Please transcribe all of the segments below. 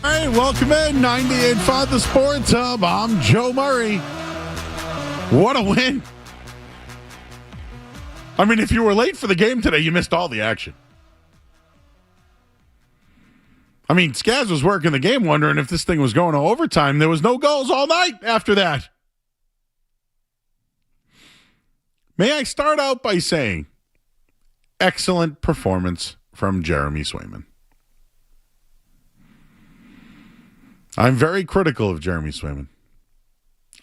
right, welcome in 98.5 The Sports Hub. I'm Joe Murray. What a win. I mean, if you were late for the game today, you missed all the action. I mean, Skaz was working the game wondering if this thing was going to overtime. There was no goals all night after that. May I start out by saying, excellent performance from Jeremy Swayman. I'm very critical of Jeremy Swayman.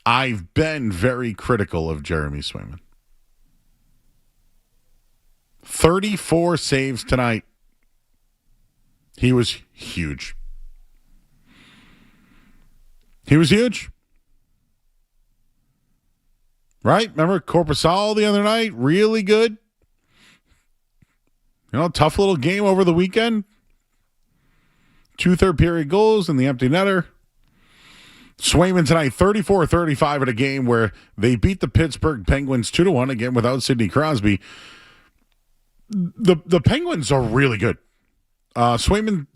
I've been very critical of Jeremy Swayman. 34 saves tonight. He was huge. He was huge. Right? Remember Corpusal the other night? Really good. You know, tough little game over the weekend. 2 third-period goals and the empty netter. Swayman tonight, 34-35 at a game where they beat the Pittsburgh Penguins 2-1, again without Sidney Crosby. The Penguins are really good. Swayman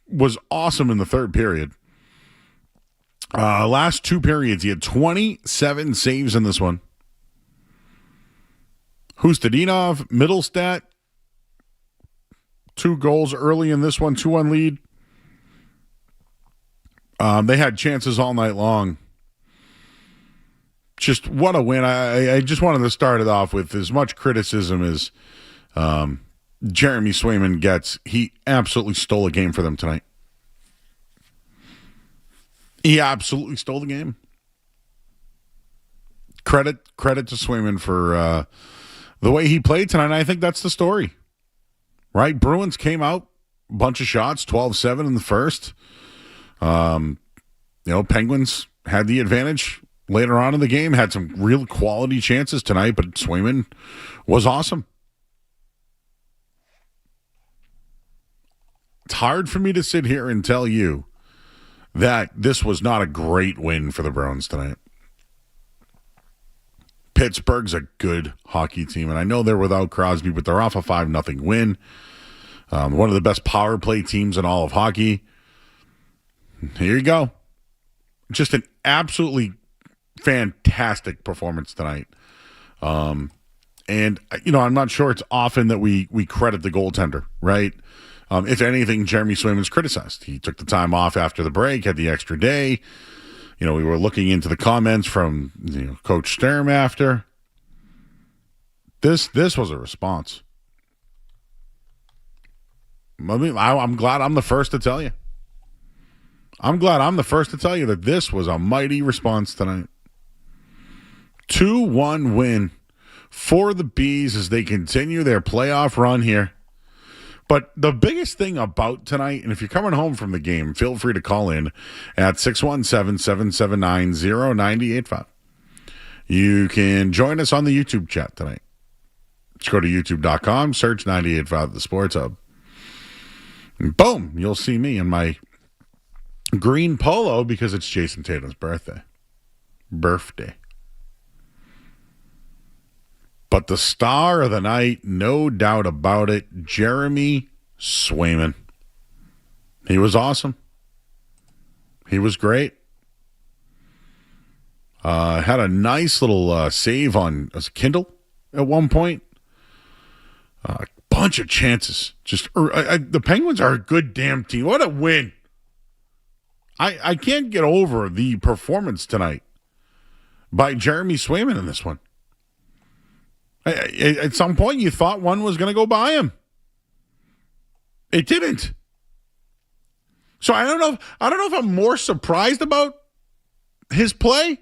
was awesome in the third period. Last 2 periods, he had 27 saves in this one. Hustadinov, Middlestat, 2 goals early in this one, 2-1 lead. They had chances all night long. Just what a win. I just wanted to start it off with as much criticism as Jeremy Swayman gets. He absolutely stole a game for them tonight. He absolutely stole the game. Credit to Swayman for the way he played tonight. I think that's the story. Right? Bruins came out, bunch of shots, 12-7 in the first. Penguins had the advantage later on in the game, had some real quality chances tonight, but Swayman was awesome. It's hard for me to sit here and tell you that this was not a great win for the Bruins tonight. Pittsburgh's a good hockey team, and I know they're without Crosby, but they're off a 5-0 win. One of the best power play teams in all of hockey. Here you go. Just an absolutely fantastic performance tonight. And, I'm not sure it's often that we credit the goaltender, right? If anything, Jeremy Swayman's criticized. He took the time off after the break, had the extra day. We were looking into the comments from Coach Sturm after. This was a response. I mean, I'm glad I'm the first to tell you. I'm glad I'm the first to tell you that this was a mighty response tonight. 2-1 win for the Bees as they continue their playoff run here. But the biggest thing about tonight, and if you're coming home from the game, feel free to call in at 617-779-0985. You can join us on the YouTube chat tonight. Just go to youtube.com, search 98.5 The Sports Hub. And boom, you'll see me in my green polo because it's Jason Tatum's birthday. But the star of the night, no doubt about it, Jeremy Swayman. He was awesome. He was great. Had a nice little save on Kindle at one point. A bunch of chances. The Penguins are a good damn team. What a win. I can't get over the performance tonight by Jeremy Swayman in this one. At some point, you thought one was going to go by him. It didn't. So I don't know if I'm more surprised about his play,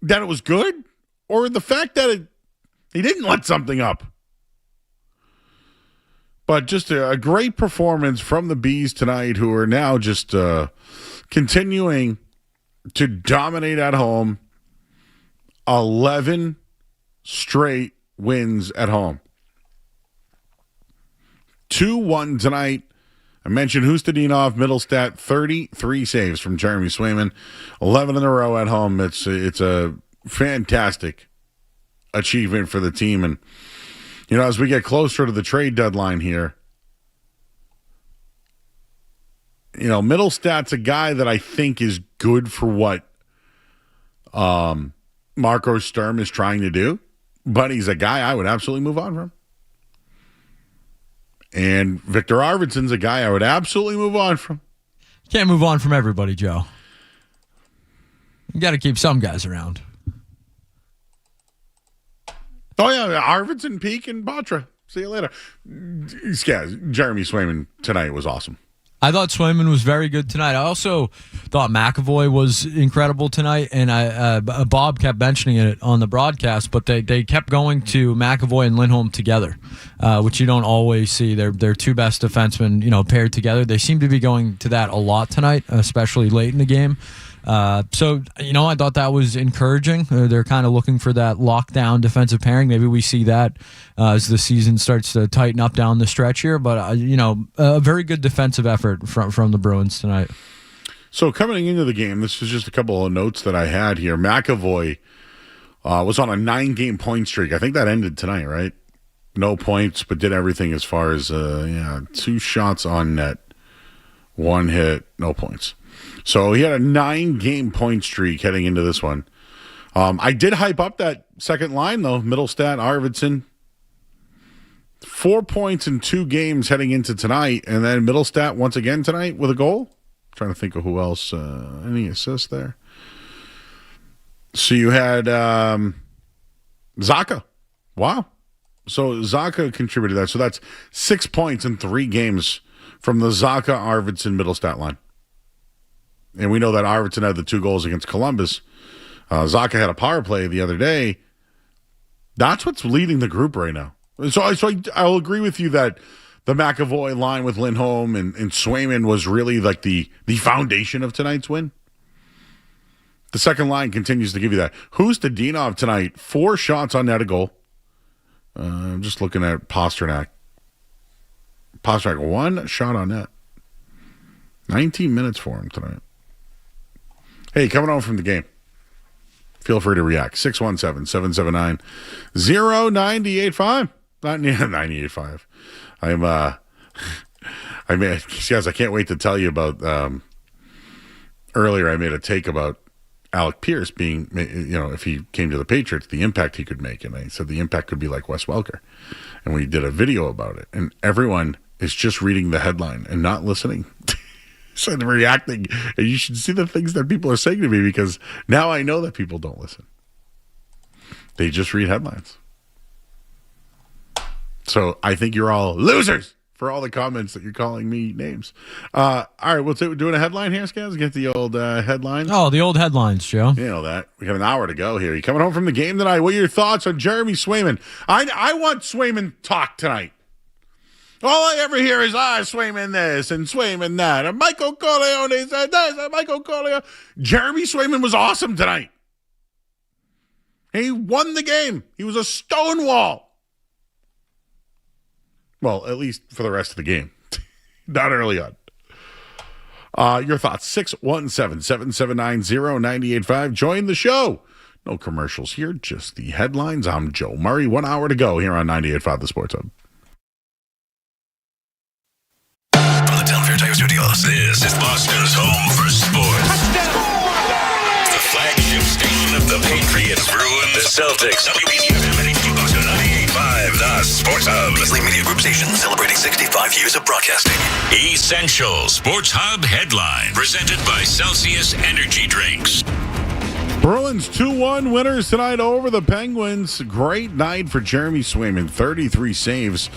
that it was good, or the fact that he didn't let something up. But just a great performance from the Bees tonight, who are now just continuing to dominate at home. 11 straight wins at home. 2-1 tonight. I mentioned Hustadinov, Middlestat, 33 saves from Jeremy Swayman, 11 in a row at home. It's a fantastic achievement for the team. And, as we get closer to the trade deadline here, Middlestat's a guy that I think is good for what Marco Sturm is trying to do, but he's a guy I would absolutely move on from. And Victor Arvidsson's a guy I would absolutely move on from. Can't move on from everybody, Joe. You got to keep some guys around. Oh, yeah, Arvidsson, Peak, and Batra. See you later. Yeah, Jeremy Swayman tonight was awesome. I thought Swayman was very good tonight. I also thought McAvoy was incredible tonight, and Bob kept mentioning it on the broadcast, but they kept going to McAvoy and Lindholm together, which you don't always see. They're two best defensemen, paired together. They seem to be going to that a lot tonight, especially late in the game. I thought that was encouraging. They're kind of looking for that lockdown defensive pairing. Maybe we see that as the season starts to tighten up down the stretch here. But, a very good defensive effort from the Bruins tonight. So coming into the game, this is just a couple of notes that I had here. McAvoy was on a 9-game point streak. I think that ended tonight, right? No points, but did everything as far as 2 shots on net, 1 hit, no points. So he had a 9-game point streak heading into this one. I did hype up that second line, though. Middlestat, Arvidsson. 4 points in 2 games heading into tonight. And then Middlestat once again tonight with a goal. Trying to think of who else. Any assists there? So you had Zacha. Wow. So Zacha contributed that. So that's 6 points in 3 games from the Zacha, Arvidsson, Middlestat line. And we know that Arvidsson had the 2 goals against Columbus. Zacha had a power play the other day. That's what's leading the group right now. So I'll agree with you that the McAvoy line with Lindholm and Swayman was really like the foundation of tonight's win. The second line continues to give you that. Who's Dadinov tonight? 4 shots on net, a goal. I'm just looking at Pasternak. Pasternak, 1 shot on net. 19 minutes for him tonight. Hey, coming on from the game, feel free to react. 617-779-0985. Not 98.5. Guys, I can't wait to tell you about, earlier I made a take about Alec Pierce being, if he came to the Patriots, the impact he could make. And I said the impact could be like Wes Welker. And we did a video about it. And everyone is just reading the headline and not listening. So they're reacting, and you should see the things that people are saying to me, because now I know that people don't listen. They just read headlines. So I think you're all losers for all the comments that you're calling me names. All right, we're doing a headline here, Scaz. Get the old headlines. Oh, the old headlines, Joe. You know that. We have an hour to go here. You coming home from the game tonight? What are your thoughts on Jeremy Swayman? I want Swayman talk tonight. All I ever hear is, Swayman this and Swayman that. And Michael Corleone said this and Michael Corleone. Jeremy Swayman was awesome tonight. He won the game. He was a stonewall. Well, at least for the rest of the game. Not early on. Your thoughts, 617-779-0985. Join the show. No commercials here, just the headlines. I'm Joe Murray. 1 hour to go here on 98.5 The Sports Hub. Studios. This is Boston's home for sports. Touchdown! The flagship station of the Patriots, Bruins, the Celtics. WBCFM and HD Boston 98.5, The Sports Hub. Leslie Media Group station celebrating 65 years of broadcasting. Essential Sports Hub headline presented by Celsius Energy Drinks. Bruins 2-1 winners tonight over the Penguins. Great night for Jeremy Swayman. 33 saves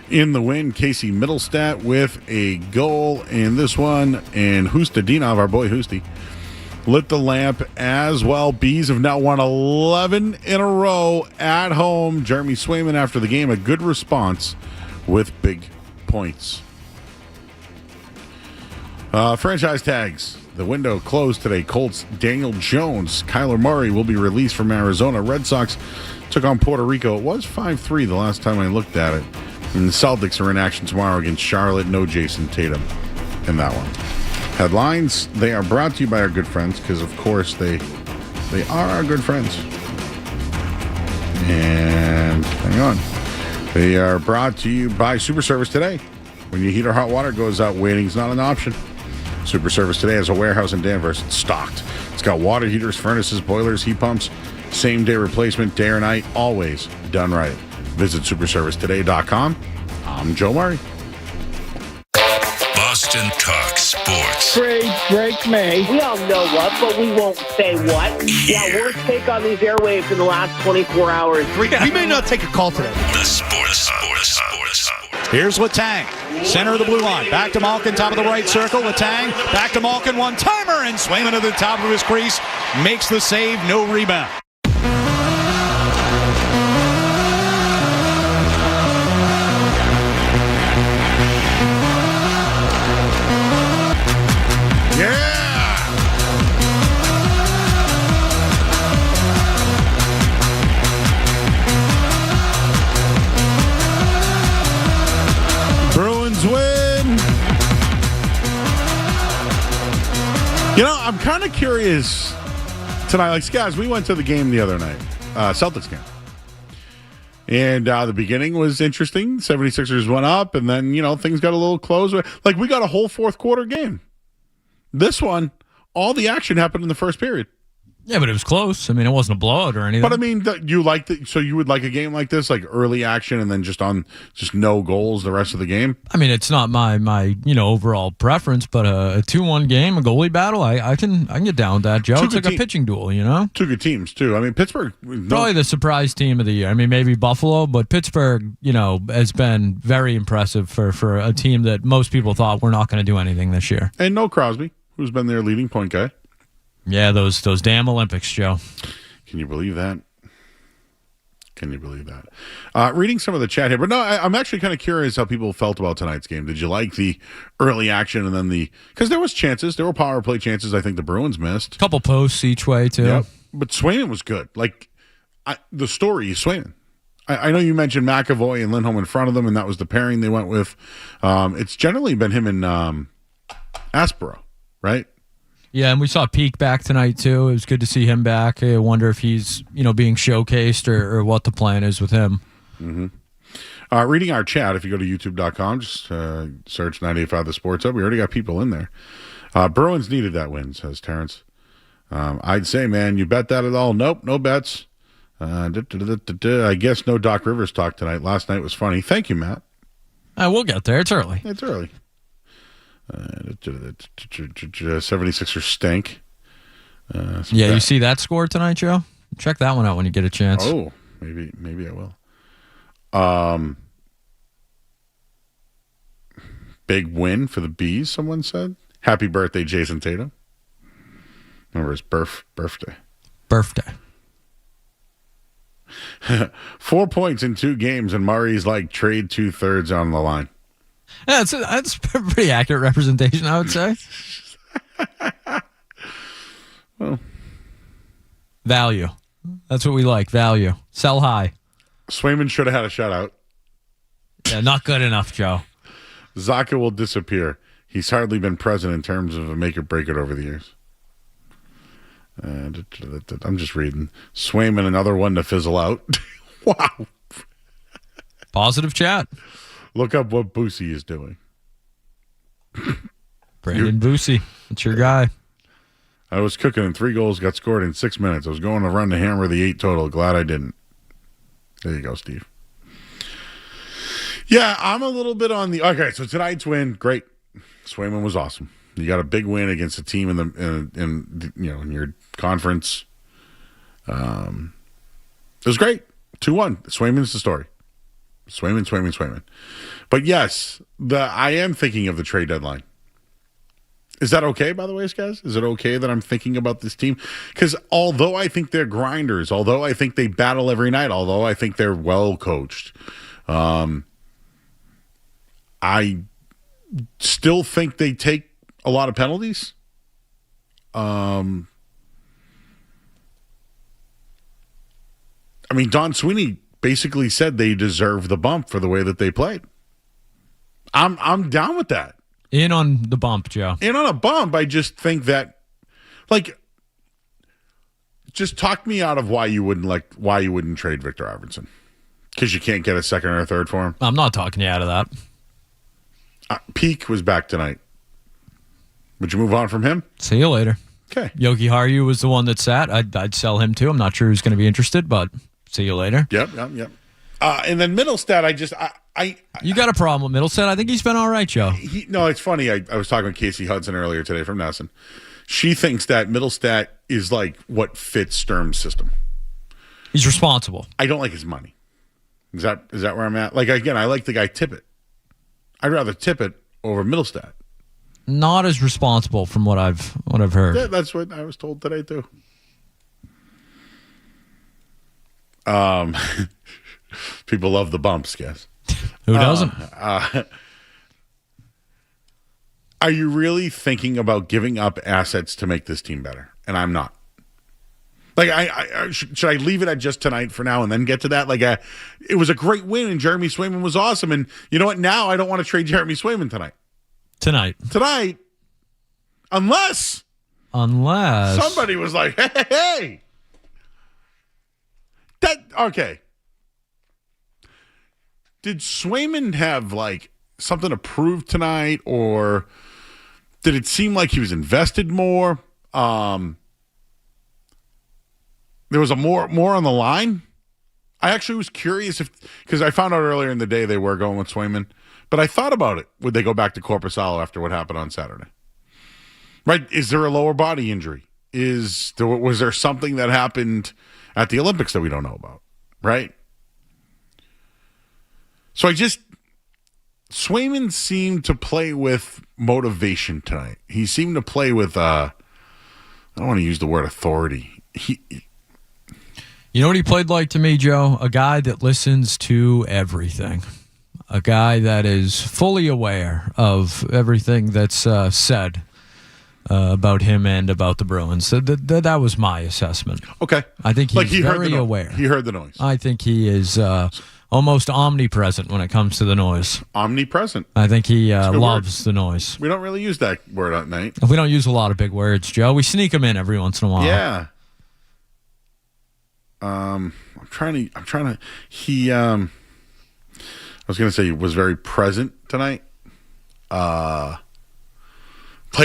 in the win. Casey Middlestat with a goal in this one. And Hustadinov, our boy Husty, lit the lamp as well. Bees have now won 11 in a row at home. Jeremy Swayman after the game, a good response with big points. Franchise tags. The window closed today. Colts Daniel Jones, Kyler Murray will be released from Arizona. Red Sox took on Puerto Rico. It was 5-3 the last time I looked at it. And the Celtics are in action tomorrow against Charlotte. No Jason Tatum in that one. Headlines, they are brought to you by our good friends, because of course they are our good friends. And hang on. They are brought to you by Super Service today. When your heat or hot water goes out, waiting is not an option. Super Service Today has a warehouse in Danvers. It's stocked. It's got water heaters, furnaces, boilers, heat pumps, same-day replacement, day or night, always done right. Visit superservicetoday.com. I'm Joe Murray. Boston Talk Sports. Trade Drake May. We all know what, but we won't say what. Yeah, worst take on these airwaves in the last 24 hours. We may not take a call today. The Sports Hub. Here's Letang, center of the blue line. Back to Malkin, top of the right circle. Letang, back to Malkin, one-timer, and Swayman to the top of his crease. Makes the save, no rebound. Bruins win. You know, I'm kind of curious tonight. Like, guys, we went to the game the other night, Celtics game. And the beginning was interesting. 76ers went up, and then, things got a little close. Like, we got a whole fourth quarter game. This one, all the action happened in the first period. Yeah, but it was close. I mean, it wasn't a blowout or anything. But I mean, so you would like a game like this, like early action, and then just no goals the rest of the game. I mean, it's not my overall preference, but a 2-1 game, a goalie battle, I can get down with that, Joe. It's like a pitching duel, Two good teams too. I mean, Pittsburgh probably the surprise team of the year. I mean, maybe Buffalo, but Pittsburgh, has been very impressive for a team that most people thought we're not going to do anything this year. And no Crosby, who's been their leading point guy. Yeah, those damn Olympics, Joe. Can you believe that? Reading some of the chat here, but no, I'm actually kind of curious how people felt about tonight's game. Did you like the early action and then because there was chances, there were power play chances. I think the Bruins missed. Couple posts each way too. Yep. But Swayman was good. Like the story is Swayman. I know you mentioned McAvoy and Lindholm in front of them, and that was the pairing they went with. It's generally been him and Aspero, right? Yeah, and we saw Peak back tonight, too. It was good to see him back. I wonder if he's, being showcased or what the plan is with him. Mm-hmm. Reading our chat, if you go to youtube.com, just search 98.5 The Sports Hub. We already got people in there. Bruins needed that win, says Terrence. I'd say, man, you bet that at all? Nope, no bets. I guess no Doc Rivers talk tonight. Last night was funny. Thank you, Matt. We'll get there. It's early. 76ers stink. You see that score tonight, Joe? Check that one out when you get a chance. Oh, maybe I will. Big win for the Bees, someone said. Happy birthday, Jason Tatum. Remember his birthday. 4 points in 2 games, and Murray's like trade 2/3 on the line. Yeah, that's a pretty accurate representation, I would say. Well, value. That's what we like, value. Sell high. Swayman should have had a shutout. Yeah, not good enough, Joe. Zaka will disappear. He's hardly been present in terms of a make or break it over the years. I'm just reading. Swayman, another one to fizzle out. Wow. Positive chat. Look up what Boosie is doing. Brandon Boosie. That's your guy. I was cooking and 3 goals got scored in 6 minutes. I was going to run the hammer the 8 total. Glad I didn't. There you go, Steve. Yeah, I'm a little bit on the... Okay, so tonight's win, great. Swayman was awesome. You got a big win against a team in your conference. It was great. 2-1. Swayman's the story. Swayman. But yes, I am thinking of the trade deadline. Is that okay, by the way, guys? Is it okay that I'm thinking about this team? Because although I think they're grinders, although I think they battle every night, although I think they're well coached, I still think they take a lot of penalties. Don Sweeney basically said they deserve the bump for the way that they played. I'm down with that. In on the bump, Joe. In on a bump. I just think that, just talk me out of why you wouldn't trade Victor Arvidsson. Because you can't get a second or a third for him. I'm not talking you out of that. Peak was back tonight. Would you move on from him? See you later. Okay. Yogi Haru was the one that sat. I'd sell him too. I'm not sure who's going to be interested, but see you later. Yep. And then Middlestat, You got a problem with Middlestat? I think he's been all right, Joe. No, it's funny. I was talking with Casey Hudson earlier today from Nesson. She thinks that Middlestat is like what fits Sturm's system. He's responsible. I don't like his money. Is that where I'm at? Like, again, I like the guy Tippett. I'd rather Tippett over Middlestat. Not as responsible from what I've heard. Yeah, that's what I was told today too. People love the bumps, guys. Who doesn't? Are you really thinking about giving up assets to make this team better? And I'm not. Like, should I leave it at just tonight for now and then get to that? Like, it was a great win, and Jeremy Swayman was awesome. And you know what? Now I don't want to trade Jeremy Swayman tonight. Tonight. Unless somebody was like, hey. Okay. Did Swayman have, like, something to prove tonight, or did it seem like he was invested more? There was a more on the line. I actually was curious because I found out earlier in the day they were going with Swayman, but I thought about it. Would they go back to Korpisalo after what happened on Saturday? Right? Is there a lower body injury? Was there something that happened at the Olympics that we don't know about? Right? So Swayman seemed to play with motivation tonight. He seemed to play with, I don't want to use the word authority. You know what he played like to me, Joe? A guy that listens to everything. A guy that is fully aware of everything that's said about him and about the Bruins. That was my assessment. Okay. I think he's very aware. He heard the noise. I think he is almost omnipresent when it comes to the noise. Omnipresent. I think he loves the noise. We don't really use that word at night. We don't use a lot of big words, Joe. We sneak them in every once in a while. Yeah. I'm trying to. I was going to say he was very present tonight. Played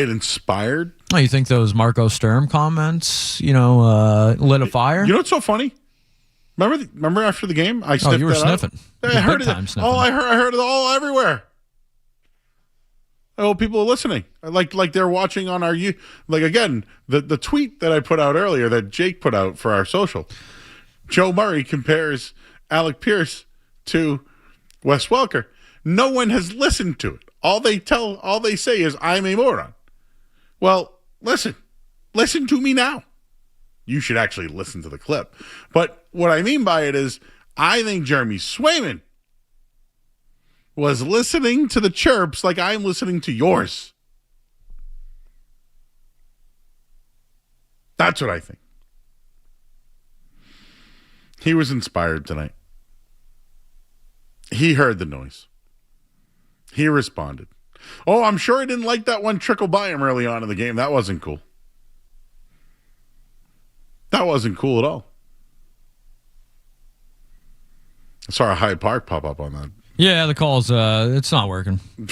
inspired. Oh, you think those Marco Sturm comments, lit a fire? You know what's so funny? Remember after the game, I sniffed you were that sniffing. Out. I heard it. I heard it all everywhere. I hope people are listening. Like they're watching on our again, the tweet that I put out earlier that Jake put out for our social. Joe Murray compares Alec Pierce to Wes Welker. No one has listened to it. All they say is I'm a moron. Well, listen to me now. You should actually listen to the clip. But what I mean by it is I think Jeremy Swayman was listening to the chirps like I'm listening to yours. That's what I think. He was inspired tonight. He heard the noise. He responded. Oh, I'm sure he didn't like that one trickle by him early on in the game. That wasn't cool. That wasn't cool at all. I saw a Hyde Park pop up on that. Yeah, the call's, it's not working. He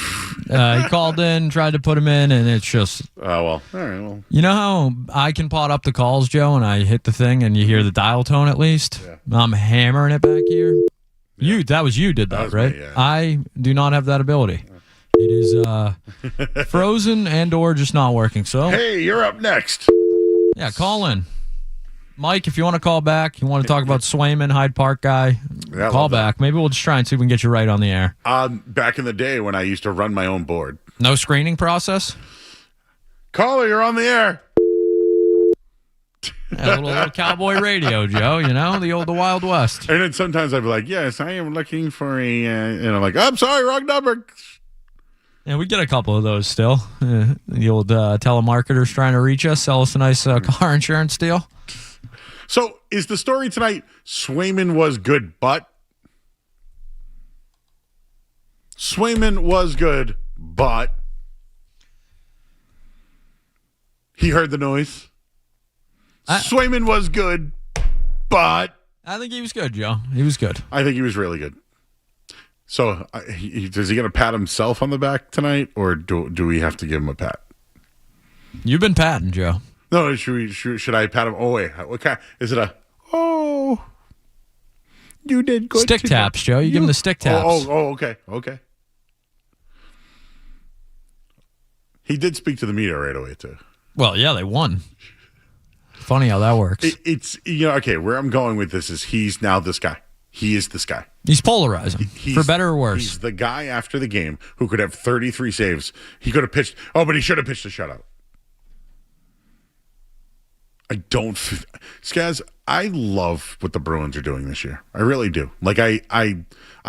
called in, tried to put him in, and it's just... Oh, well. All right, well. You know how I can pot up the calls, Joe, and I hit the thing and you hear the dial tone at least? Yeah. I'm hammering it back here. Yeah. That was you did that right? Me, yeah. I do not have that ability. It is frozen and or just not working. So hey, you're up next. Yeah, call in. Mike, if you want to call back, you want to talk about Swayman, Hyde Park guy, call back. Maybe we'll just try and see if we can get you right on the air. Back in the day when I used to run my own board. No screening process? Caller, you're on the air. Yeah, a little cowboy radio, Joe, the Wild West. And then sometimes I'd be like, yes, I am looking for a, and I'm like, I'm sorry, wrong number. Yeah, we get a couple of those still. The old telemarketers trying to reach us, sell us a nice car insurance deal. So is the story tonight, Swayman was good, but? Swayman was good, but? He heard the noise. Swayman was good, but? I think he was good, Joe. He was good. I think he was really good. So is he going to pat himself on the back tonight, or do we have to give him a pat? You've been patting, Joe. No, should I pat him? Oh, wait. What kind? Is it a, oh, you did good. Stick taps, Joe. You give him the stick taps. Okay. He did speak to the media right away, too. Well, yeah, they won. Funny how that works. It's, okay, where I'm going with this is he's now this guy. He is this guy. He's polarizing, for better or worse. He's the guy after the game who could have 33 saves. He could have pitched. Oh, but he should have pitched a shutout. Skaz, I love what the Bruins are doing this year. I really do. Like, I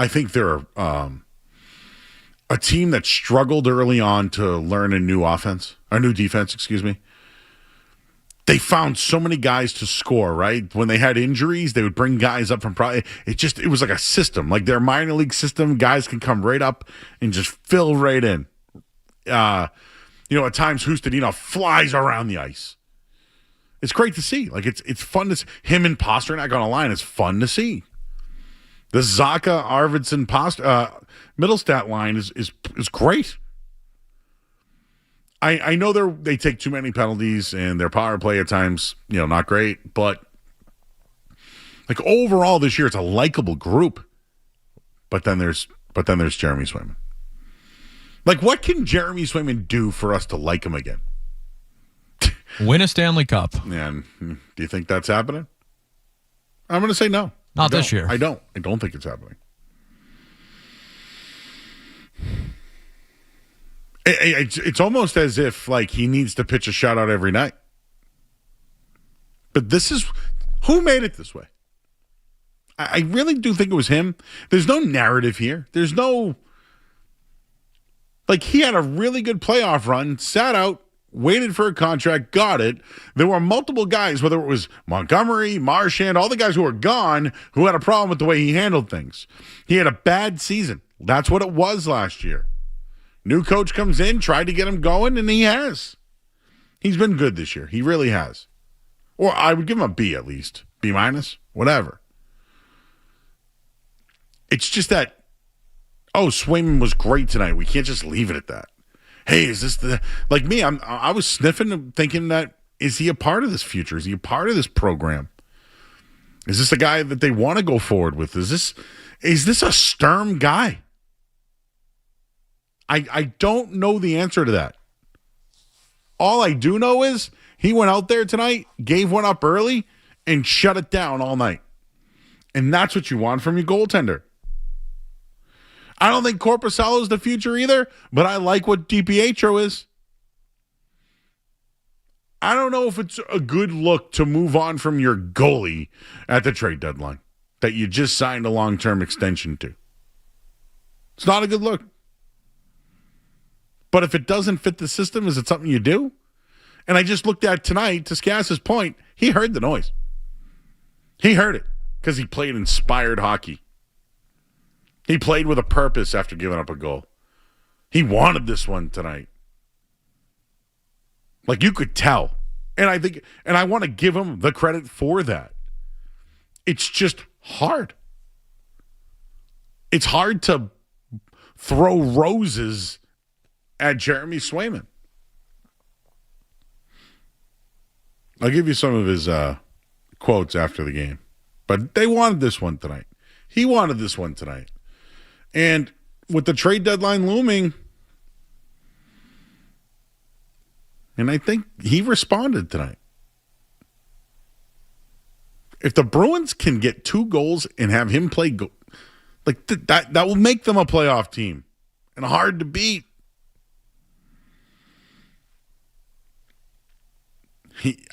think they're a team that struggled early on to learn a new defense, excuse me. They found so many guys to score, right? When they had injuries, they would bring guys up from it was like a system. Like their minor league system, guys can come right up and just fill right in. At times Hustadino flies around the ice. It's great to see. Like it's fun to see. Him and Pasternak on a line is fun to see. The Zacha, Arvidsson, Middlestat line is great. I know they take too many penalties and their power play at times, not great, but like overall this year it's a likable group. But then there's Jeremy Swayman. Like what can Jeremy Swayman do for us to like him again? Win a Stanley Cup. And do you think that's happening? I'm going to say no. Not this year. I don't think it's happening. It's almost as if like he needs to pitch a shutout every night. But who made it this way? I really do think it was him. There's no narrative here. There's no, like he had a really good playoff run, sat out, waited for a contract, got it. There were multiple guys, whether it was Montgomery, Marchand, all the guys who were gone, who had a problem with the way he handled things. He had a bad season. That's what it was last year. New coach comes in, tried to get him going, and he has. He's been good this year. He really has. Or I would give him a B at least. B minus, whatever. It's just that, Swayman was great tonight. We can't just leave it at that. Hey, is this like me? I was sniffing, thinking that, is he a part of this future? Is he a part of this program? Is this a guy that they want to go forward with? Is this a Sturm guy? I don't know the answer to that. All I do know is he went out there tonight, gave one up early, and shut it down all night. And that's what you want from your goaltender. I don't think Korpisalo is the future either, but I like what DiPietro is. I don't know if it's a good look to move on from your goalie at the trade deadline that you just signed a long-term extension to. It's not a good look. But if it doesn't fit the system, is it something you do? And I just looked at tonight, to Scass's point, he heard the noise. He heard it because he played inspired hockey. He played with a purpose after giving up a goal. He wanted this one tonight. Like you could tell. And I want to give him the credit for that. It's just hard. It's hard to throw roses at Jeremy Swayman. I'll give you some of his quotes after the game. But they wanted this one tonight. He wanted this one tonight. And with the trade deadline looming, and I think he responded tonight. If the Bruins can get 2 goals and have him play that will make them a playoff team and hard to beat.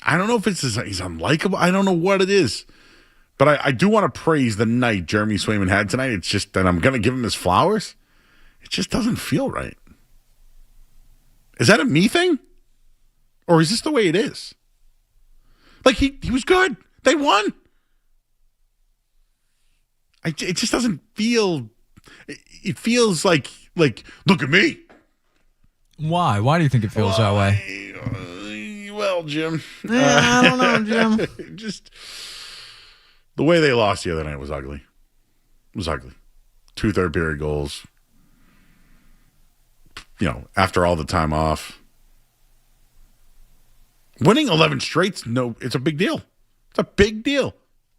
I don't know if he's unlikable. I don't know what it is. But I do want to praise the night Jeremy Swayman had tonight. It's just that I'm going to give him his flowers. It just doesn't feel right. Is that a me thing? Or is this the way it is? Like, he was good. They won. It just doesn't feel... It feels like look at me. Why? Why do you think it feels that way? Well, Jim. I don't know, Jim. Just... The way they lost the other night was ugly. It was ugly. 2 third-period goals. After all the time off. Winning 11 straight, it's a big deal. It's a big deal.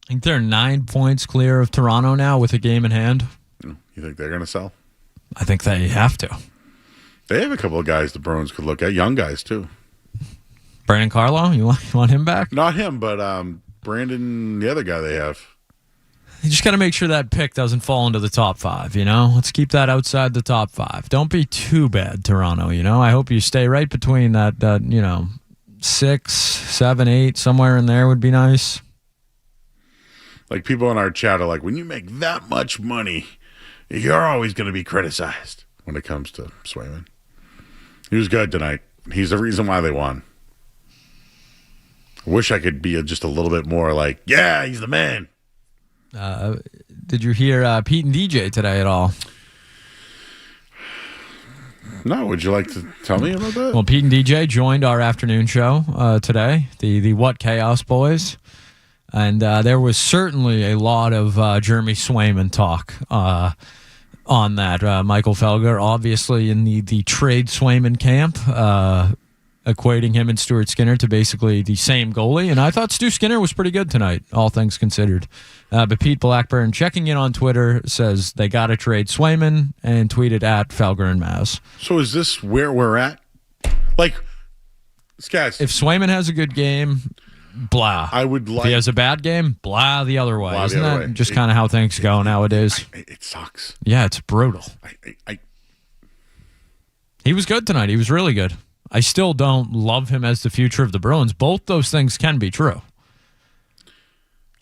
I think they're 9 points clear of Toronto now with a game in hand. You think they're going to sell? I think they have to. They have a couple of guys the Bruins could look at, young guys too. Brandon Carlo, you want him back? Not him, but Brandon, the other guy they have. You just got to make sure that pick doesn't fall into the top 5, Let's keep that outside the top 5. Don't be too bad, Toronto, I hope you stay right between that 6, 7, 8, somewhere in there would be nice. Like people in our chat are like, when you make that much money, you're always going to be criticized when it comes to Swayman. He was good tonight. He's the reason why they won. I wish I could be just a little bit more like, yeah, he's the man. Did you hear Pete and DJ today at all? No, would you like to tell me about that? Well, Pete and DJ joined our afternoon show today, the What Chaos Boys. And there was certainly a lot of Jeremy Swayman talk on that. Michael Felger, obviously in the trade Swayman camp, equating him and Stuart Skinner to basically the same goalie. And I thought Stu Skinner was pretty good tonight, all things considered. But Pete Blackburn, checking in on Twitter, says they got to trade Swayman and tweeted at Felger and Maz. So is this where we're at? Like, Scats. If Swayman has a good game, blah. I would like. If he has a bad game, blah the other way. Blah Isn't the other that way. just kind of how things go nowadays? It sucks. Yeah, it's brutal. I He was good tonight. He was really good. I still don't love him as the future of the Bruins. Both those things can be true.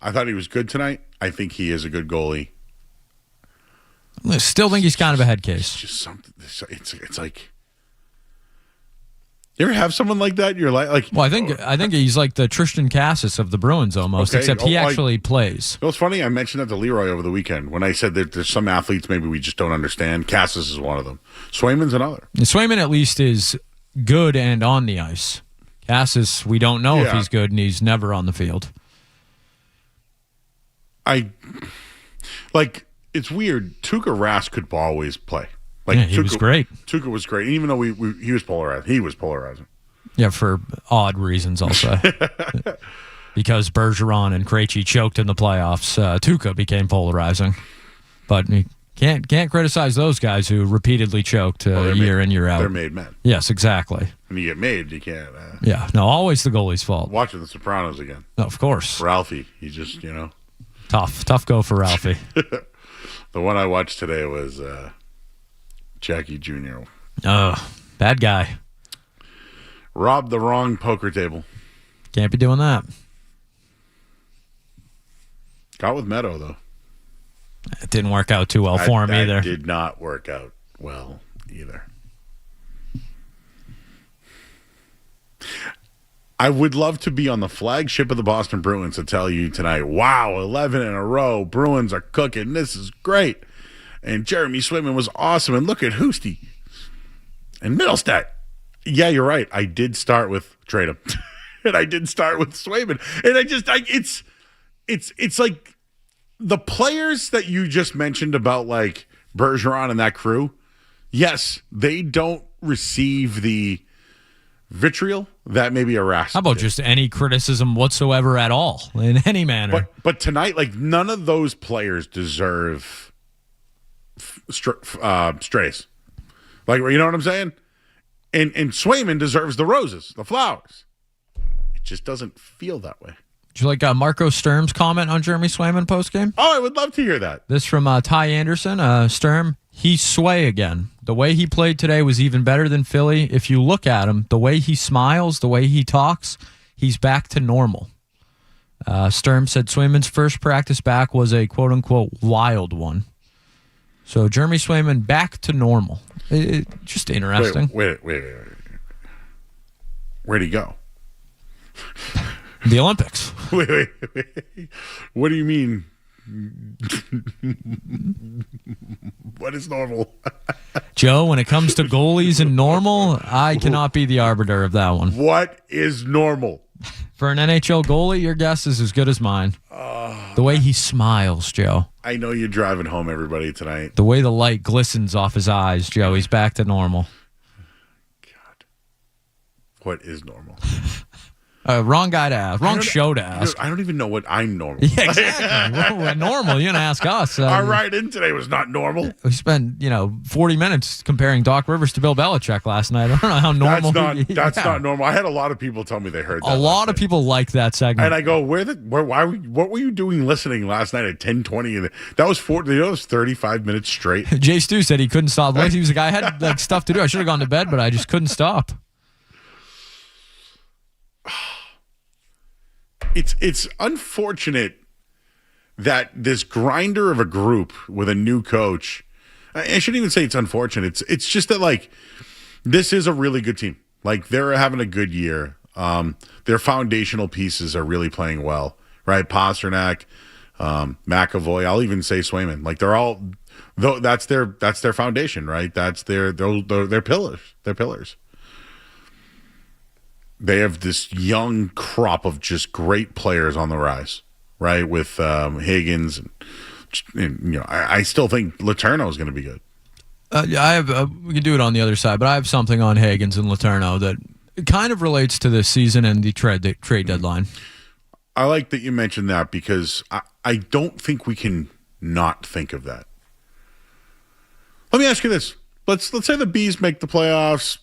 I thought he was good tonight. I think he is a good goalie. I still think he's kind of a head case. It's just something. It's like. You ever have someone like that in your life? Like, Well, I think he's like the Tristan Cassis of the Bruins almost, Okay. except he Oh, actually plays. It was funny. I mentioned that to Leroy over the weekend when I said that there's some athletes maybe we just don't understand. Cassis is one of them. Swayman's another. And Swayman at least is good and on the ice. Cassis, we don't know if Yeah. he's good, and he's never on the field. It's weird. Tuukka Rask could always play. Like, Yeah, he was great. Tuukka was great. Even though he was polarized. He was polarizing. Yeah, for odd reasons, I'll say. Because Bergeron and Krejci choked in the playoffs, Tuukka became polarizing. But you can't criticize those guys who repeatedly choked year in, year out. They're made men. Yes, exactly. When you get made, you can't. Yeah, no, always the goalie's fault. Watching The Sopranos again. No, of course. Ralphie, he just, Tough go for Ralphie. The one I watched today was Jackie Jr. Oh, bad guy. Robbed the wrong poker table. Can't be doing that. Got with Meadow, though. It didn't work out too well for him either. That did not work out well either. I would love to be on the flagship of the Boston Bruins to tell you tonight, wow, 11 in a row. Bruins are cooking. This is great. And Jeremy Swayman was awesome. And look at Hoosty and Middlestat. Yeah, you're right. I did start with trade him. And I did start with Swayman. And it's like the players that you just mentioned about like Bergeron and that crew. Yes, they don't receive the vitriol that maybe a Rask How about did. just any criticism whatsoever at all, in any manner? But tonight, like, none of those players deserve strays. Like, you know what I'm saying? And Swayman deserves the roses, the flowers. It just doesn't feel that way. Did you like Marco Sturm's comment on Jeremy Swayman postgame? Oh, I would love to hear that. This from Ty Anderson. Sturm, he's Sway again. The way he played today was even better than Philly. If you look at him, the way he smiles, the way he talks, he's back to normal. Sturm said Swayman's first practice back was a quote-unquote wild one. So Jeremy Swayman back to normal. Just interesting. Wait. Where'd he go? The Olympics. Wait. What do you mean? What is normal? Joe, when it comes to goalies and normal, I cannot be the arbiter of that one. What is normal? For an NHL goalie, your guess is as good as mine. The way he smiles, Joe. I know you're driving home, everybody, tonight. The way the light glistens off his eyes, Joe. He's back to normal. God. What is normal? Wrong guy to ask. Wrong show to ask. I don't even know what I'm normal. Yeah, exactly. We're normal. You're going to ask us. Our ride-in today was not normal. We spent, 40 minutes comparing Doc Rivers to Bill Belichick last night. I don't know how normal. That's not normal. I had a lot of people tell me they heard that. A lot of people like that segment. And I go, what were you doing listening last night at 10:20? That was 35 minutes straight. Jay Stu said he couldn't stop. He was like, I had stuff to do. I should have gone to bed, but I just couldn't stop. It's unfortunate that this grinder of a group with a new coach. I shouldn't even say it's unfortunate. It's just that this is a really good team. They're having a good year. Their foundational pieces are really playing well, right? Pasternak, McAvoy. I'll even say Swayman. They're all, though. That's their foundation, right? That's their pillars. Their pillars. They have this young crop of just great players on the rise, right? With Higgins, and I still think Letourneau is going to be good. I have we can do it on the other side, but I have something on Higgins and Letourneau that kind of relates to this season and the trade deadline. I like that you mentioned that because I don't think we can not think of that. Let me ask you this: Let's say the Bees make the playoffs,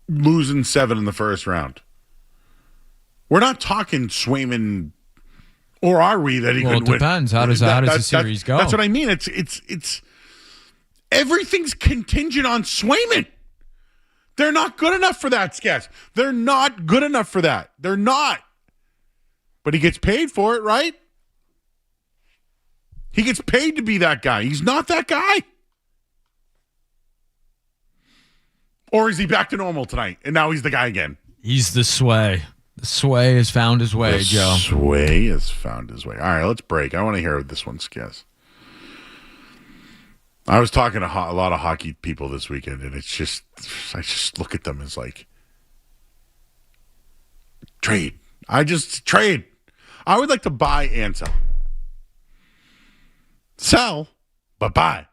losing 7 in the first round. We're not talking Swayman, or are we? That he could win. Well, it depends. How does the series go? That's what I mean. It's everything's contingent on Swayman. They're not good enough for that, Skess. They're not good enough for that. They're not. But he gets paid for it, right? He gets paid to be that guy. He's not that guy. Or is he back to normal tonight, and now he's the guy again? He's the Sway. The Sway has found his way, Joe. Sway has found his way. All right, let's break. I want to hear this one, Skess. I was talking to a lot of hockey people this weekend, and I just look at them as trade. Trade. I would like to buy and sell. Sell, but buy.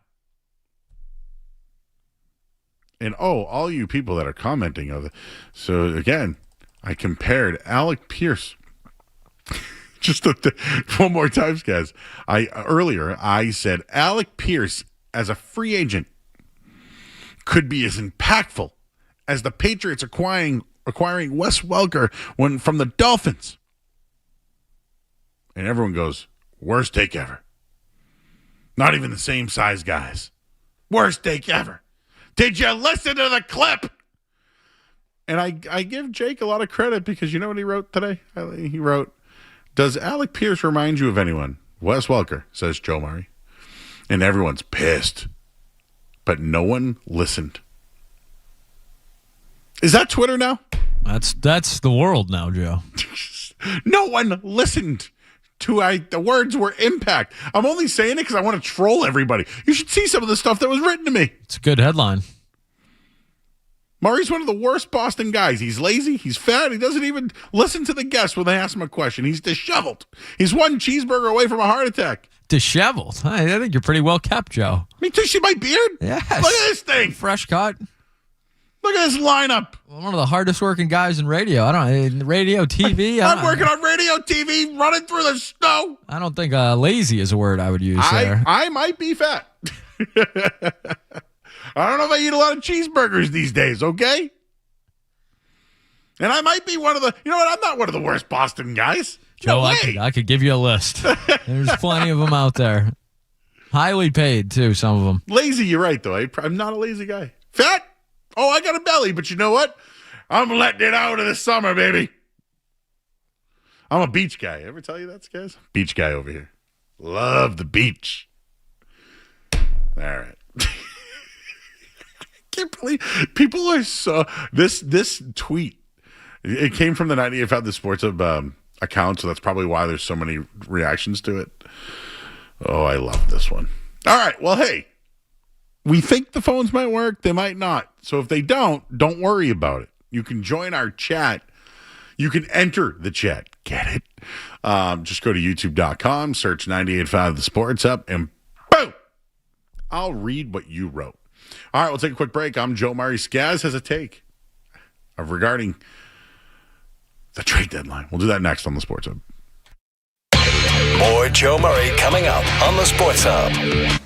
And all you people that are commenting of it. So again, I compared Alec Pierce. Just one more time, guys. Earlier I said Alec Pierce as a free agent could be as impactful as the Patriots acquiring Wes Welker from the Dolphins. And everyone goes, worst take ever. Not even the same size guys. Worst take ever. Did you listen to the clip? And I give Jake a lot of credit because you know what he wrote today? He wrote, does Alec Pierce remind you of anyone? Wes Welker, says Joe Murray. And everyone's pissed. But no one listened. Is that Twitter now? That's the world now, Joe. No one listened to the words were impact. I'm only saying it because I want to troll everybody. You should see some of the stuff that was written to me. It's a good headline. Murray's one of the worst Boston guys. He's lazy. He's fat. He doesn't even listen to the guests when they ask him a question. He's disheveled. He's one cheeseburger away from a heart attack. Disheveled? I think you're pretty well kept, Joe. Me too. See my beard? Yes. Look at this thing. Fresh cut. Look at this lineup. One of the hardest working guys in radio. Radio, TV. I'm working on radio, TV, running through the snow. I don't think lazy is a word I would use there. I might be fat. I don't know if I eat a lot of cheeseburgers these days, okay? And I might be one of the, you know what, I'm not one of the worst Boston guys. Joe, No I could give you a list. There's plenty of them out there. Highly paid, too, some of them. Lazy, you're right, though. I'm not a lazy guy. Fat? Oh, I got a belly, but you know what? I'm letting it out in the summer, baby. I'm a beach guy. Ever tell you that, guys? Beach guy over here. Love the beach. All right. I can't believe people are so this tweet. It came from the 98.5 The Sports account, so that's probably why there's so many reactions to it. Oh, I love this one. All right, well, hey, we think the phones might work. They might not. So if they don't worry about it. You can join our chat. You can enter the chat. Get it? Just go to youtube.com, search 98.5 The Sports Up, and boom, I'll read what you wrote. All right, we'll take a quick break. I'm Joe Murray. Skaz has a take regarding The trade deadline. We'll do that next on the Sports Hub. More Joe Murray coming up on the Sports Hub.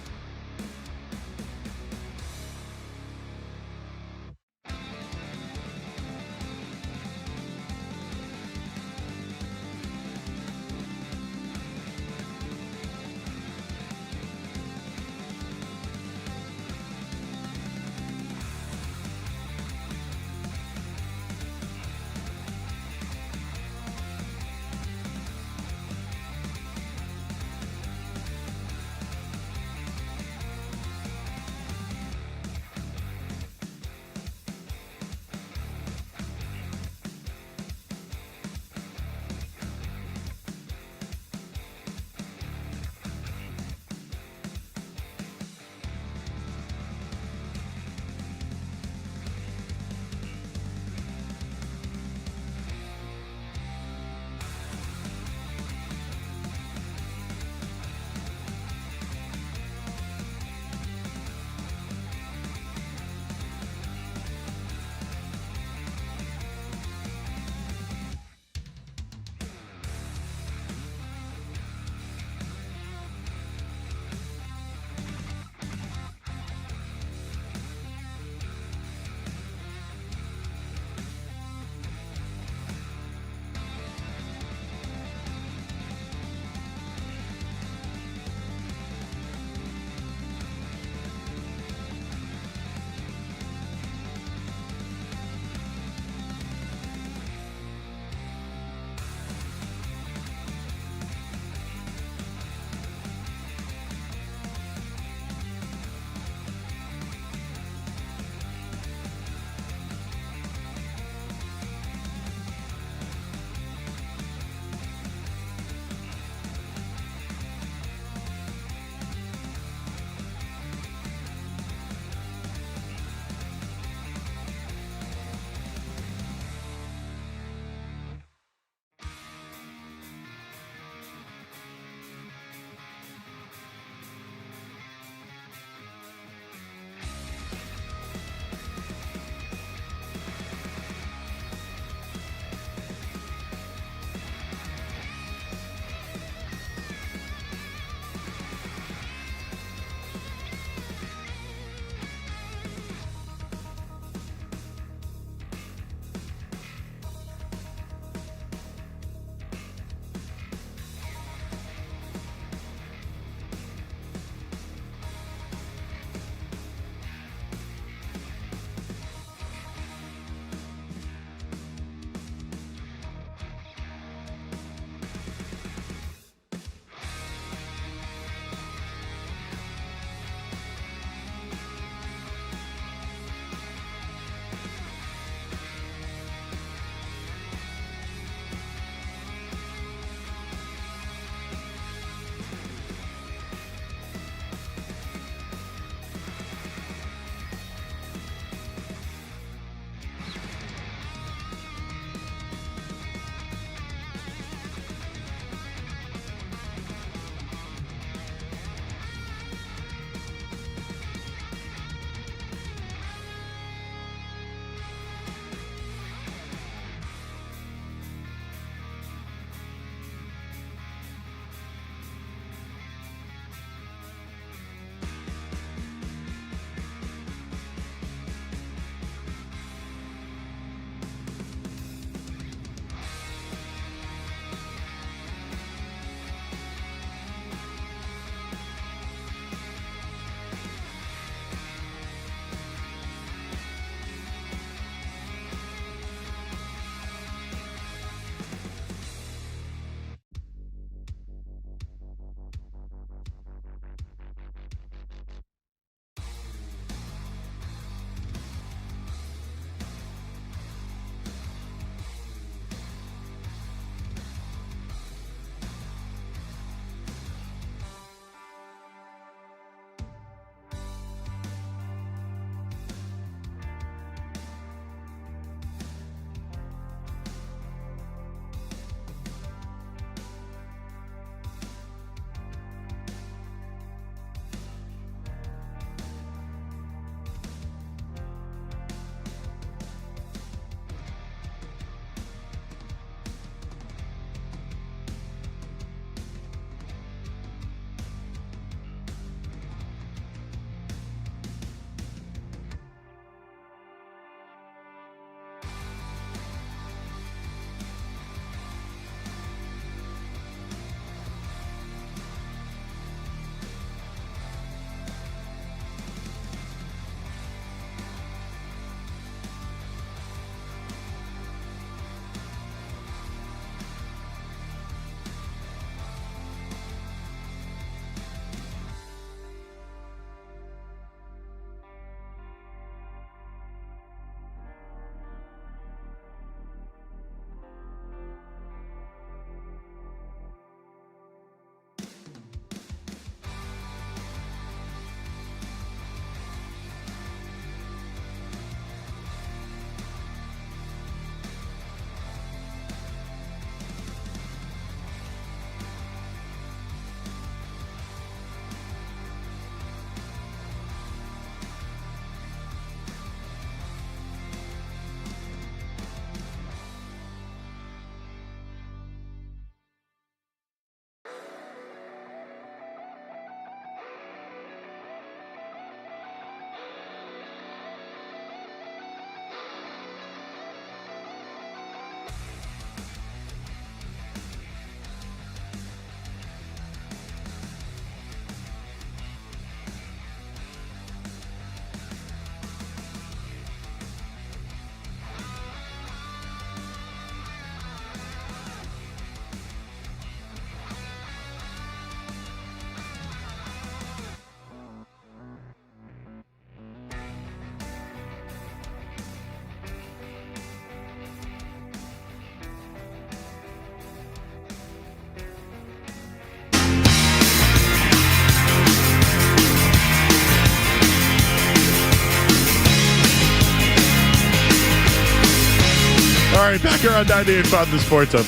right, back here on 98.5 The Sports Hub.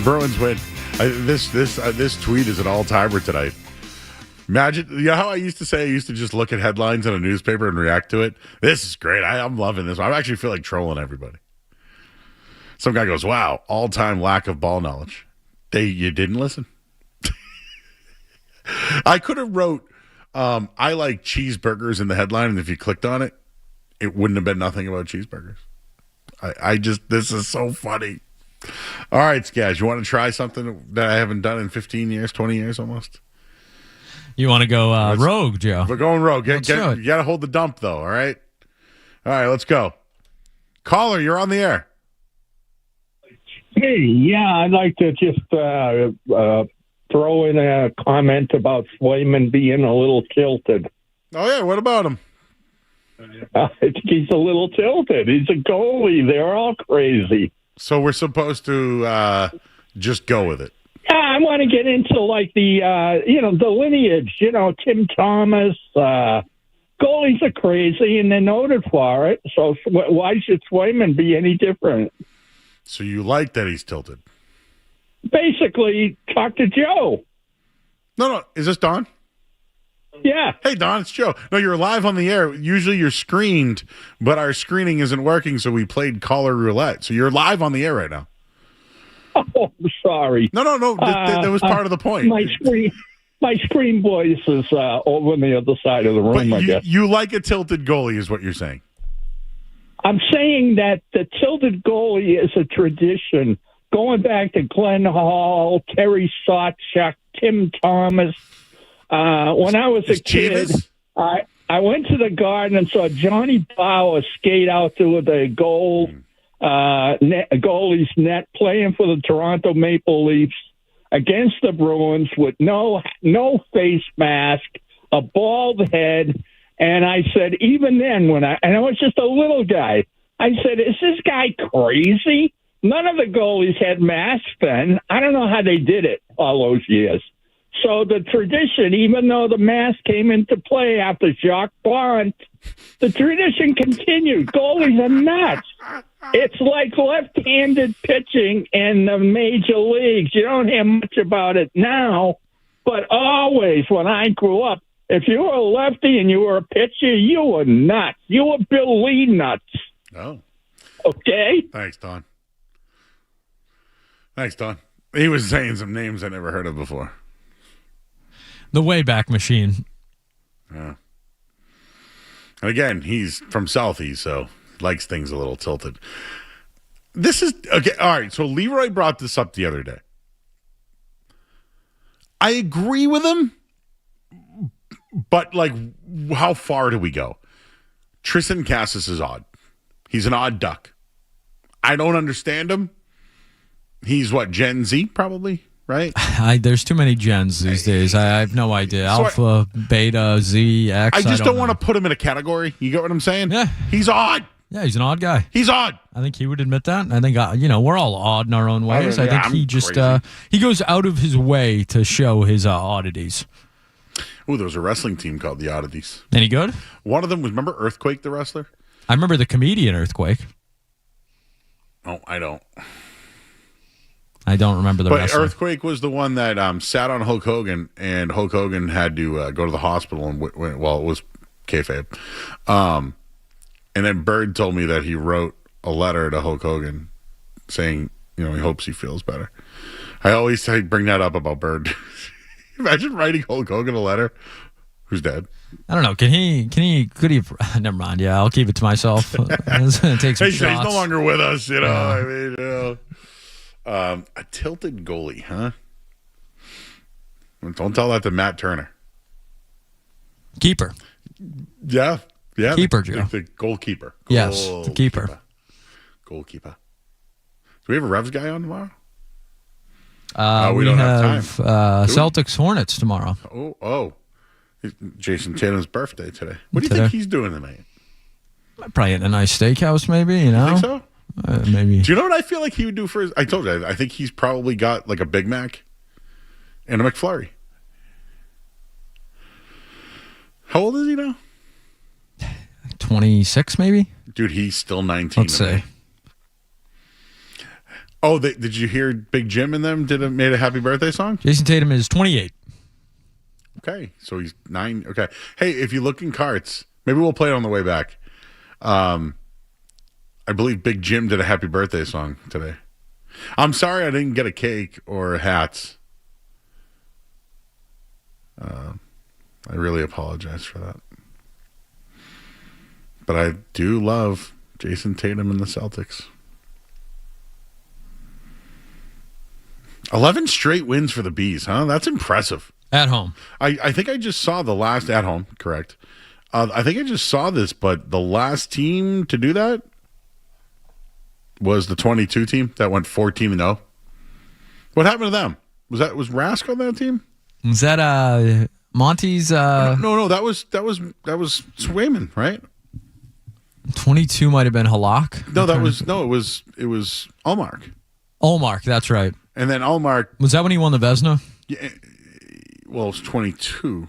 Bruins win. This tweet is an all-timer tonight. Imagine, you know how I used to say I used to just look at headlines in a newspaper and react to it? This is great. I'm loving this. I actually feel like trolling everybody. Some guy goes, wow, all-time lack of ball knowledge. You didn't listen? I could have wrote, I like cheeseburgers in the headline, and if you clicked on it, it wouldn't have been nothing about cheeseburgers. This is so funny. All right, Skaz, you want to try something that I haven't done in 15 years, 20 years almost? You want to go rogue, Joe? We're going rogue. You do it. got to hold the dump, though, all right? All right, let's go. Caller, you're on the air. Hey, yeah, I'd like to just throw in a comment about Swayman being a little tilted. Oh, yeah, what about him? I think he's a little tilted. He's a goalie. They're all crazy. So we're supposed to just go with it. Yeah, I want to get into the lineage. Tim Thomas. Goalies are crazy, and they're noted for it. So why should Swayman be any different? So you like that he's tilted? Basically, talk to Joe. No. Is this Don? Yeah. Hey, Don, it's Joe. No, you're live on the air. Usually you're screened, but our screening isn't working, so we played caller roulette. So you're live on the air right now. Oh, sorry. No. That was part of the point. My screen voice is over on the other side of the room, I guess. You like a tilted goalie is what you're saying. I'm saying that the tilted goalie is a tradition going back to Glenn Hall, Terry Sawchuk, Tim Thomas. When I was a kid, I went to the Garden and saw Johnny Bauer skate out to the goalie's net playing for the Toronto Maple Leafs against the Bruins with no face mask, a bald head. And I said, even then, and I was just a little guy, I said, is this guy crazy? None of the goalies had masks then. I don't know how they did it all those years. So the tradition, even though the mask came into play after Jacques Blount, the tradition continued. Goalies are nuts. It's like left-handed pitching in the major leagues. You don't hear much about it now, but always when I grew up, if you were a lefty and you were a pitcher, you were nuts. You were Bill Lee nuts. Oh. Okay? Thanks, Don. He was saying some names I never heard of before. The Wayback Machine. And again, he's from Southie, so likes things a little tilted. This is okay. All right, so Leroy brought this up the other day. I agree with him, but how far do we go? Tristan Cassis is odd. He's an odd duck. I don't understand him. He's Gen Z, probably, right? There's too many gens these days. I have no idea. Alpha, Beta, Z, X. I just don't want to put him in a category. You get what I'm saying? Yeah. He's odd. Yeah, he's an odd guy. He's odd. I think he would admit that. I think, we're all odd in our own ways. I think he just, he goes out of his way to show his oddities. Oh, there was a wrestling team called the Oddities. Any good? One of them was, remember Earthquake, the wrestler? I remember the comedian Earthquake. Oh, I don't. I don't remember the wrestler. But Earthquake was the one that sat on Hulk Hogan, and Hulk Hogan had to go to the hospital, and it was kayfabe. And then Bird told me that he wrote a letter to Hulk Hogan saying, he hopes he feels better. I always bring that up about Bird. Imagine writing Hulk Hogan a letter who's dead. I don't know. Could he? Never mind. Yeah, I'll keep it to myself. Take some shots. He's no longer with us. A tilted goalie, huh? Don't tell that to Matt Turner. Keeper. Yeah. Keeper, Joe. The goalkeeper. Yes, the keeper. Goalkeeper. Do we have a Revs guy on tomorrow? We don't have time. Celtics Hornets tomorrow. Oh. Jason Tatum's birthday today. What do you think he's doing tonight? Probably at a nice steakhouse, maybe, You think so? Maybe. Do you know what I feel like he would do for his... I told you, I think he's probably got a Big Mac and a McFlurry. How old is he now? 26, maybe? Dude, he's still 19. Let's say. Oh, did you hear Big Jim and them made a happy birthday song? Jason Tatum is 28. Okay, so he's 9. Okay. Hey, if you look in carts, maybe we'll play it on the way back. I believe Big Jim did a happy birthday song today. I'm sorry I didn't get a cake or hats. I really apologize for that. But I do love Jason Tatum and the Celtics. 11 straight wins for the Bees, huh? That's impressive. At home. I think I just saw the last at home, correct. I think I just saw this, but the last team to do that was the 22 team that went 14-0. What happened to them? Was Rask on that team? Was that Monty's No, that was Swayman, right? 22 might have been Halak. It was Allmark. Allmark, that's right. And then Allmark, Was that when he won the Vezina? yeah, well, it was 22.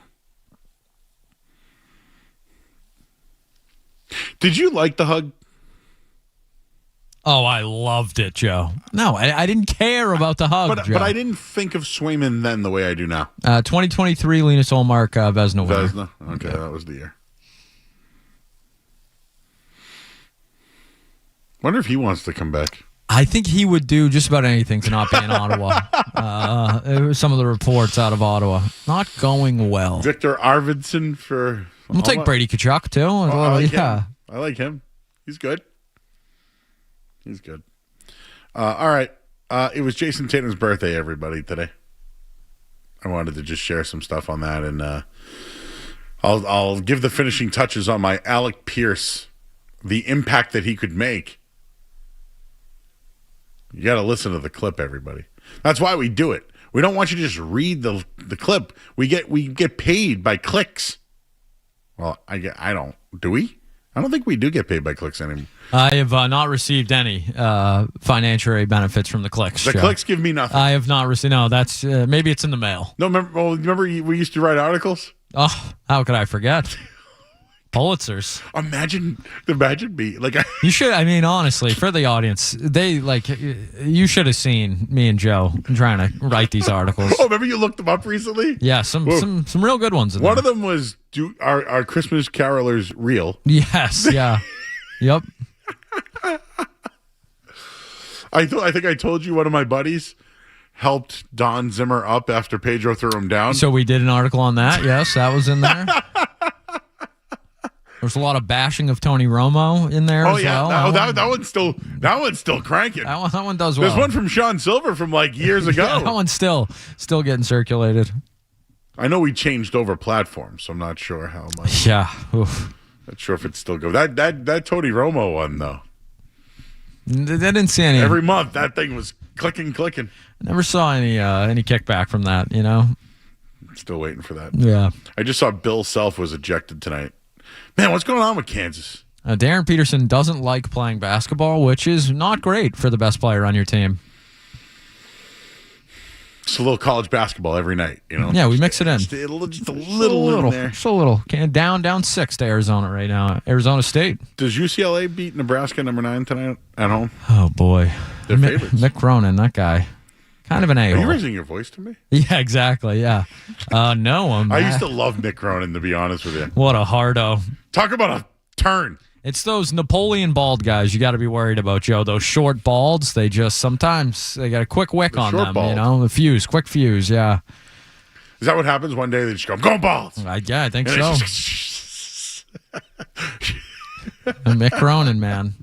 Did you like the hug? Oh, I loved it, Joe. No, I didn't care about the hug, Joe. But I didn't think of Swayman then the way I do now. 2023 Linus Allmark Vezina winner. Vezina? Okay, that was the year. Wonder if he wants to come back. I think he would do just about anything to not be in Ottawa. Some of the reports out of Ottawa. Not going well. Victor Arvidsson for... We'll take Brady Tkachuk, too. I like him. He's good. All right. It was Jason Tatum's birthday, everybody, today. I wanted to just share some stuff on that, and I'll give the finishing touches on my Alec Pierce, the impact that he could make. You got to listen to the clip, everybody. That's why we do it. We don't want you to just read the clip. We get paid by clicks. Well, I don't. Do we? I don't think we do get paid by clicks anymore. I have not received any financial benefits from the clicks. The clicks give me nothing. I have not received. No, that's maybe it's in the mail. No, remember we used to write articles? Oh, how could I forget? Pulitzers. Imagine me You should. I mean, honestly, for the audience, you should have seen me and Joe trying to write these articles. Oh, remember you looked them up recently? Yeah, some real good ones. One of them was are Christmas carolers real? Yes. Yeah. Yep. I think I told you one of my buddies helped Don Zimmer up after Pedro threw him down. So we did an article on that. Yes, that was in there. There's a lot of bashing of Tony Romo in there as well. That one's still cranking. That one does well. There's one from Sean Silver from years ago. Yeah, that one's still getting circulated. I know we changed over platforms, so I'm not sure how much. Yeah. Oof. Not sure if it's still going. That Tony Romo one though. They didn't see any. Every month that thing was clicking. I never saw any kickback from that. You know. Still waiting for that. Yeah. I just saw Bill Self was ejected tonight. Man, what's going on with Kansas? Darren Peterson doesn't like playing basketball, which is not great for the best player on your team. It's a little college basketball every night, you know? Yeah, we mix it in. Just a little in there. Just a little. Down 6 to Arizona right now. Arizona State. Does UCLA beat Nebraska number 9 tonight at home? Oh, boy. They're favorites. Mick Cronin, that guy. Kind of an a-hole. Are you raising your voice to me? Yeah, exactly, yeah. No, I used to love Mick Cronin, to be honest with you. What a hardo. Talk about a turn. It's those Napoleon bald guys you got to be worried about, Joe. Those short balds, they just sometimes they got a quick wick on them, bald. You know? The quick fuse, yeah. Is that what happens one day? They just go, I'm going balds. Yeah, I think so. Mick Cronin, man.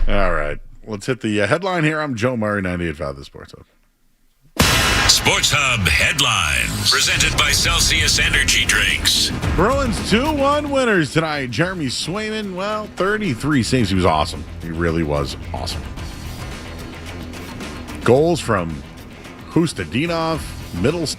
All right. Let's hit the headline here. I'm Joe Murray, 98.5 The Sports Hub. Sports Hub headlines. Presented by Celsius Energy Drinks. Bruins 2-1 winners tonight. Jeremy Swayman, 33 saves. He was awesome. He really was awesome. Goals from Hustadinov, Middles.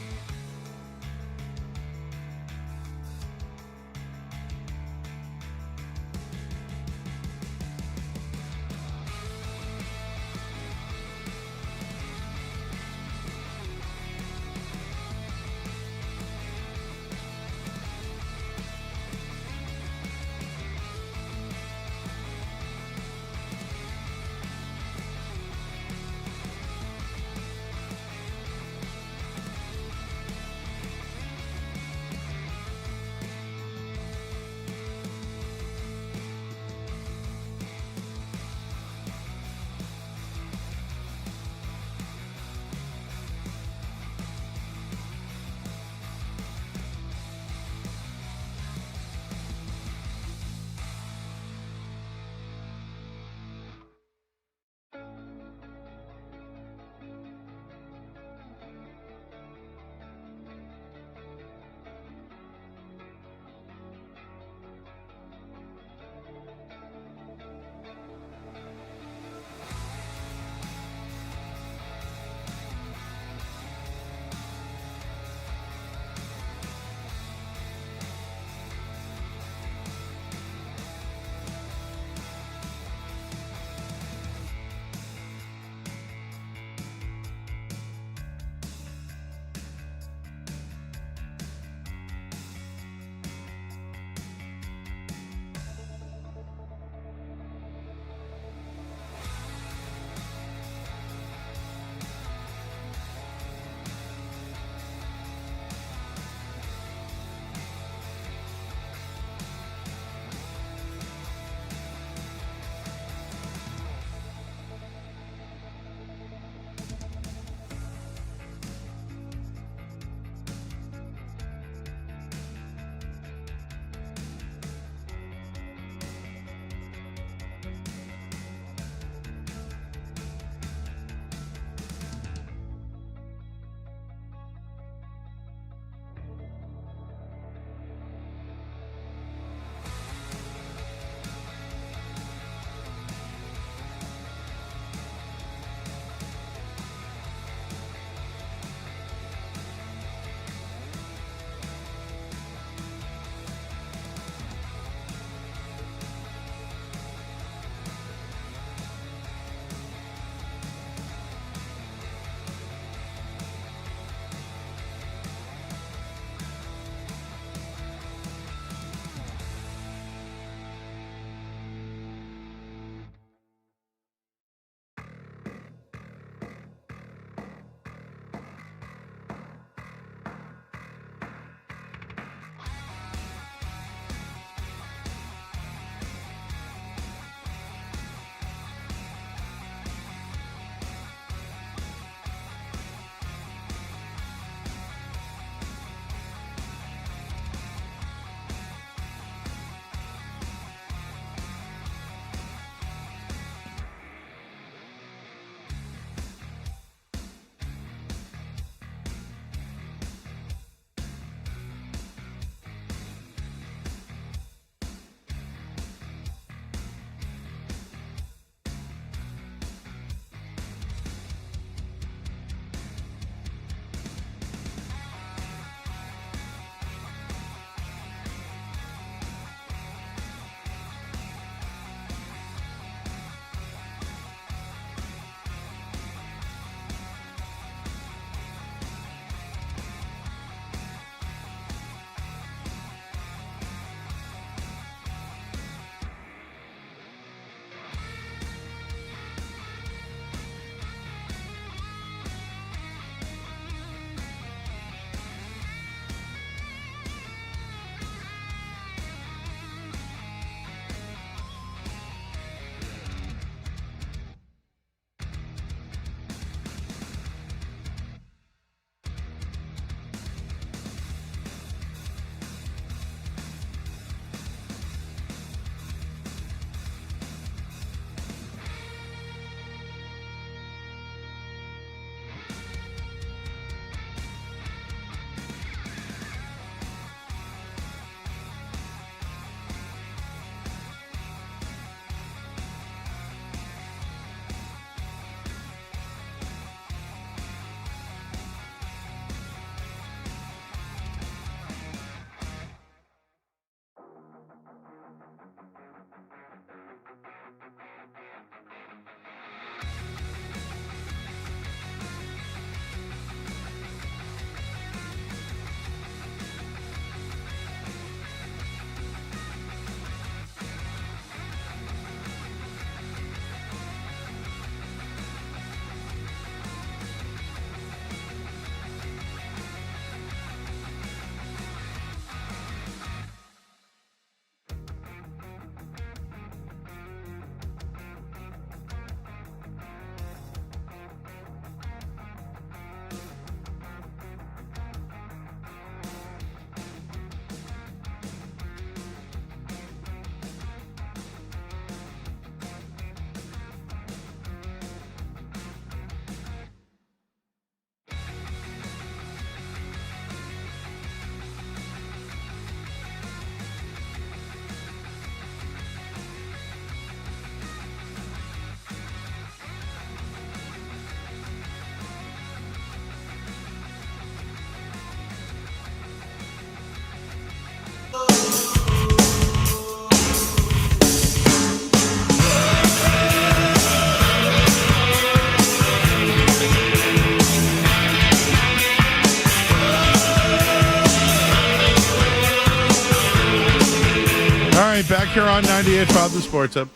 right, back here on 98.5 The Sports Hub.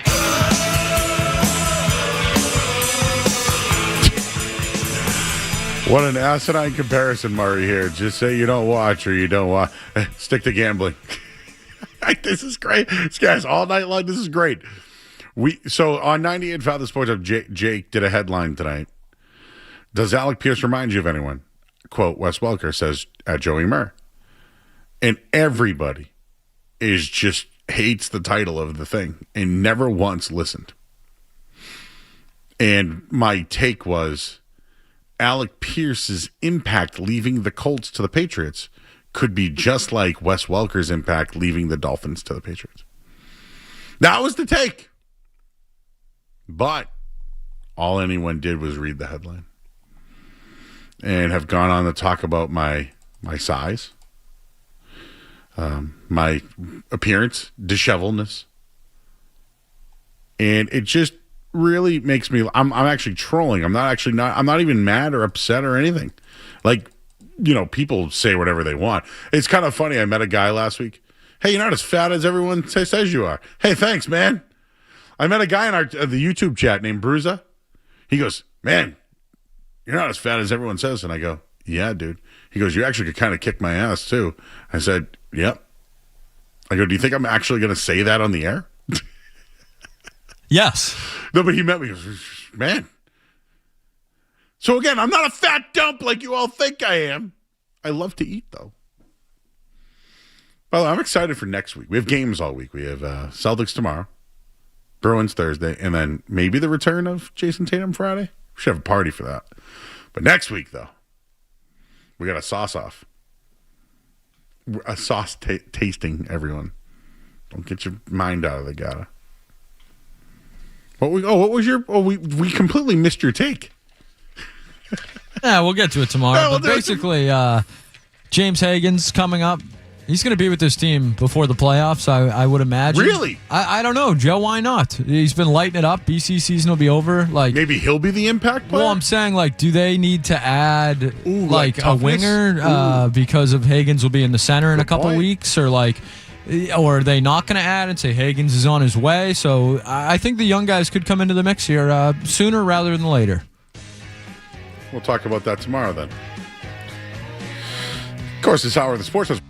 What an asinine comparison, Murray, here. Just say you don't watch or you don't watch. Stick to gambling. This is great. This guy's all night long. This is great. So on 98.5 The Sports Hub, Jake did a headline tonight. Does Alec Pierce remind you of anyone? Quote, Wes Welker says at Joey Murr. And everybody is just hates the title of the thing and never once listened. And my take was Alec Pierce's impact leaving the Colts to the Patriots could be just like Wes Welker's impact leaving the Dolphins to the Patriots. That was the take. But all anyone did was read the headline and have gone on to talk about my size, my appearance, disheveledness. And it just really makes me, I'm actually trolling. I'm not even mad or upset or anything. Like, people say whatever they want. It's kind of funny. I met a guy last week. Hey, you're not as fat as everyone says you are. Hey, thanks, man. I met a guy in the YouTube chat named Bruza. He goes, man, you're not as fat as everyone says. And I go, yeah, dude. He goes, you actually could kind of kick my ass too. I said, yep. I go, do you think I'm actually going to say that on the air? Yes. No, but he met me. He goes, man. So again, I'm not a fat dump like you all think I am. I love to eat, though. Well, I'm excited for next week. We have games all week. We have Celtics tomorrow, Bruins Thursday, and then maybe the return of Jason Tatum Friday. We should have a party for that. But next week, though, we got a sauce off. A sauce tasting, everyone. Don't get your mind out of the gutter. What was your? Oh, we completely missed your take. Yeah, we'll get to it tomorrow. No, but basically, James Hagen's coming up. He's going to be with this team before the playoffs, I would imagine. Really? I don't know, Joe. Why not? He's been lighting it up. BC season will be over. Like maybe he'll be the impact player. Well, I'm saying, do they need to add a toughness? winger because of Hagens will be in the center in a couple weeks, or or are they not going to add and say Hagens is on his way? So I think the young guys could come into the mix here sooner rather than later. We'll talk about that tomorrow then. Of course, this hour of the Sports House.